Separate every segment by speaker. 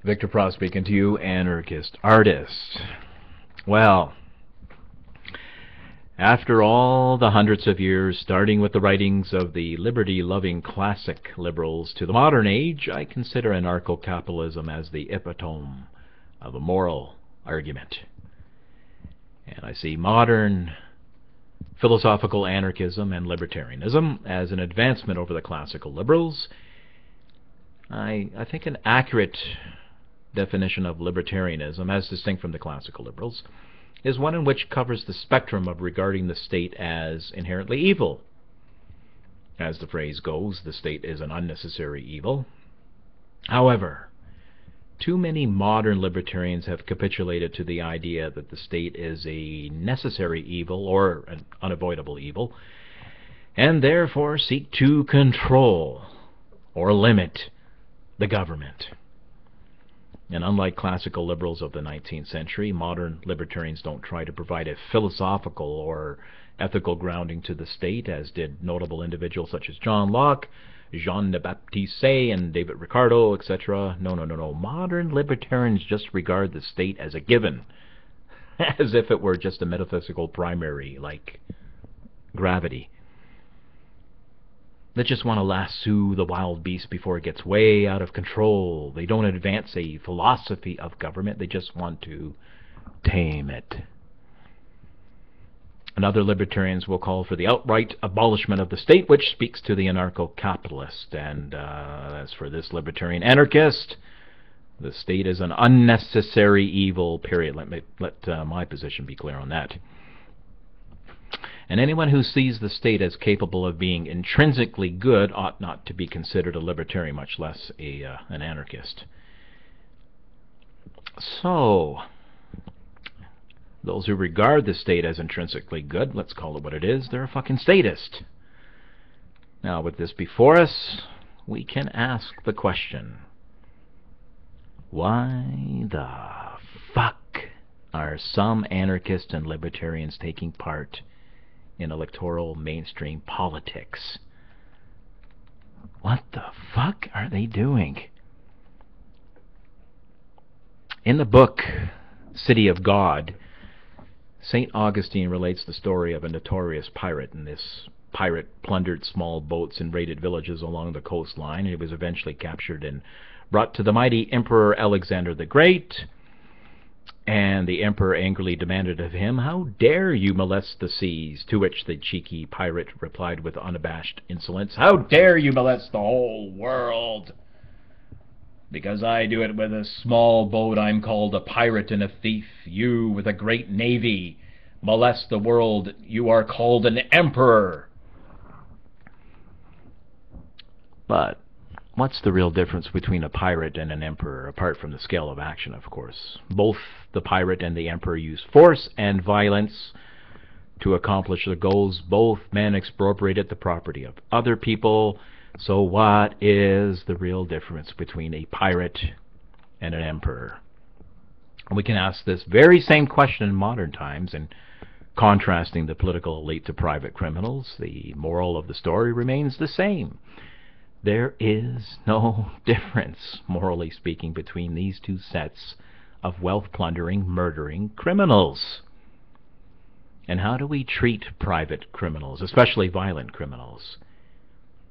Speaker 1: Victor Pross speaking to you, anarchist artist. Well, after all the hundreds of years, starting with the writings of the liberty-loving classic liberals to the modern age, I consider anarcho-capitalism as the epitome of a moral argument. And I see modern philosophical anarchism and libertarianism as an advancement over the classical liberals. I think an accurate definition of libertarianism, as distinct from the classical liberals, is one in which covers the spectrum of regarding the state as inherently evil. As the phrase goes, the state is an unnecessary evil. However, too many modern libertarians have capitulated to the idea that the state is a necessary evil or an unavoidable evil, and therefore seek to control or limit the government. And unlike classical liberals of the 19th century, modern libertarians don't try to provide a philosophical or ethical grounding to the state, as did notable individuals such as John Locke, Jean de Baptiste and David Ricardo, etc. No. Modern libertarians just regard the state as a given, as if it were just a metaphysical primary, like gravity. They just want to lasso the wild beast before it gets way out of control. They don't advance a philosophy of government. They just want to tame it. And other libertarians will call for the outright abolishment of the state, which speaks to the anarcho-capitalist. And as for this libertarian anarchist, the state is an unnecessary evil, period. Let my position be clear on that. And anyone who sees the state as capable of being intrinsically good ought not to be considered a libertarian, much less an anarchist. So, those who regard the state as intrinsically good, let's call it what it is, they're a fucking statist. Now, with this before us, we can ask the question, why the fuck are some anarchists and libertarians taking part in electoral mainstream politics? What the fuck are they doing? In the book City of God, St. Augustine relates the story of a notorious pirate, and this pirate plundered small boats and raided villages along the coastline, and he was eventually captured and brought to the mighty Emperor Alexander the Great. And the emperor angrily demanded of him, "How dare you molest the seas?" To which the cheeky pirate replied with unabashed insolence, "How dare you molest the whole world? Because I do it with a small boat, I'm called a pirate and a thief. You, with a great navy, molest the world, you are called an emperor." But what's the real difference between a pirate and an emperor, apart from the scale of action, of course? Both the pirate and the emperor use force and violence to accomplish their goals. Both men expropriated the property of other people. So what is the real difference between a pirate and an emperor? And we can ask this very same question in modern times, and contrasting the political elite to private criminals, the moral of the story remains the same. There is no difference, morally speaking, between these two sets of wealth-plundering, murdering criminals. And how do we treat private criminals, especially violent criminals?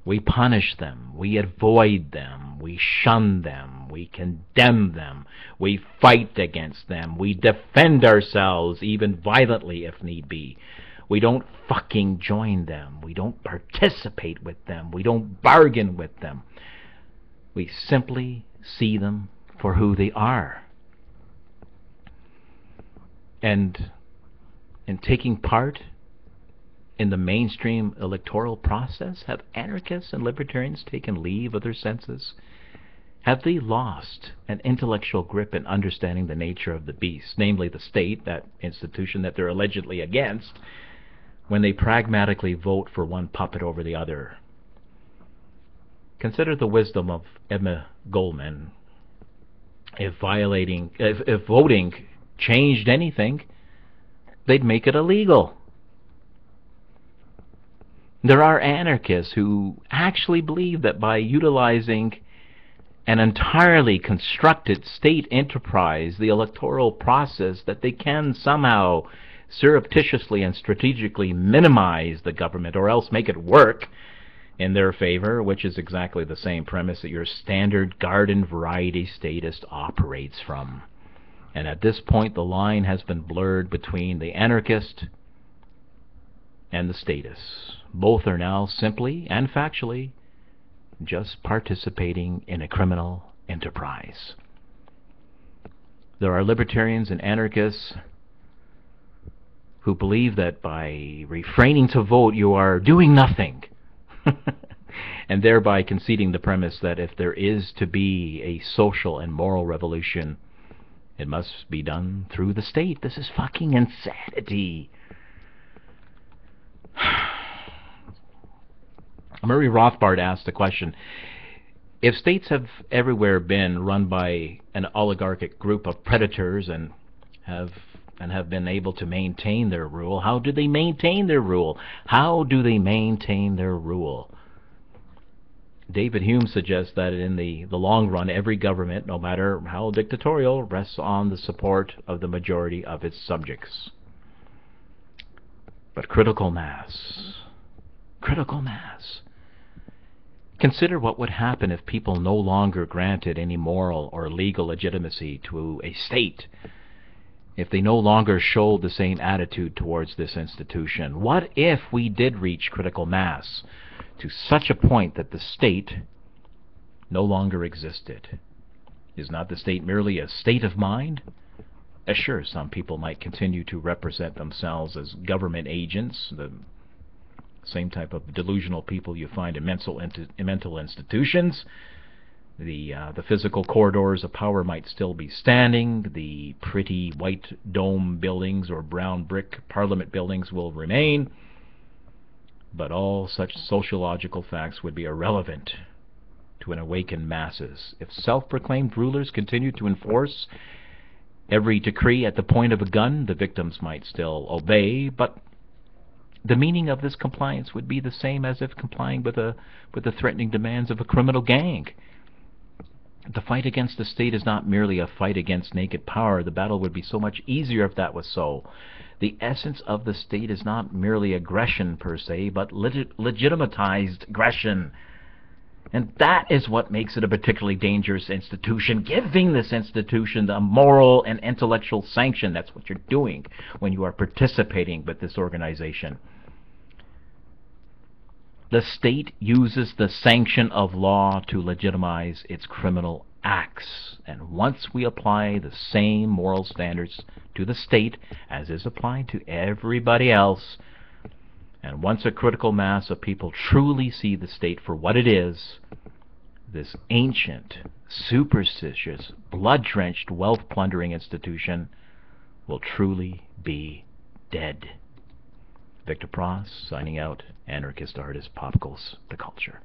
Speaker 1: We punish them, we avoid them, we shun them, we condemn them, we fight against them, we defend ourselves, even violently if need be. We don't fucking join them. We don't participate with them. We don't bargain with them. We simply see them for who they are. And in taking part in the mainstream electoral process, have anarchists and libertarians taken leave of their senses? Have they lost an intellectual grip in understanding the nature of the beast, namely the state, that institution that they're allegedly against, when they pragmatically vote for one puppet over the other? Consider the wisdom of Emma Goldman. If voting changed anything, they'd make it illegal. There are anarchists who actually believe that by utilizing an entirely constructed state enterprise, the electoral process, that they can somehow surreptitiously and strategically minimize the government or else make it work in their favor, which is exactly the same premise that your standard garden variety statist operates from. And at this point, the line has been blurred between the anarchist and the statist. Both are now simply and factually just participating in a criminal enterprise. There are libertarians and anarchists who believe that by refraining to vote you are doing nothing, and thereby conceding the premise that if there is to be a social and moral revolution, it must be done through the state. This is fucking insanity. Murray Rothbard asked the question, if states have everywhere been run by an oligarchic group of predators and have been able to maintain their rule, how do they maintain their rule? How do they maintain their rule? David Hume suggests that in the long run, every government, no matter how dictatorial, rests on the support of the majority of its subjects. But critical mass. Consider what would happen if people no longer granted any moral or legal legitimacy to a state, if they no longer showed the same attitude towards this institution. What if we did reach critical mass to such a point that the state no longer existed? Is not the state merely a state of mind? Sure, some people might continue to represent themselves as government agents, the same type of delusional people you find in mental institutions. The physical corridors of power might still be standing. The pretty white dome buildings or brown brick parliament buildings will remain. But all such sociological facts would be irrelevant to an awakened masses. If self-proclaimed rulers continue to enforce every decree at the point of a gun, the victims might still obey, but the meaning of this compliance would be the same as if complying with the threatening demands of a criminal gang. The fight against the state is not merely a fight against naked power. The battle would be so much easier if that was so. The essence of the state is not merely aggression per se, but legitimatized aggression. And that is what makes it a particularly dangerous institution, giving this institution the moral and intellectual sanction. That's what you're doing when you are participating with this organization. The state uses the sanction of law to legitimize its criminal acts. And once we apply the same moral standards to the state as is applied to everybody else, and once a critical mass of people truly see the state for what it is, this ancient, superstitious, blood-drenched, wealth-plundering institution will truly be dead. Victor Pross, signing out, anarchist artist, Popicles, the Culture.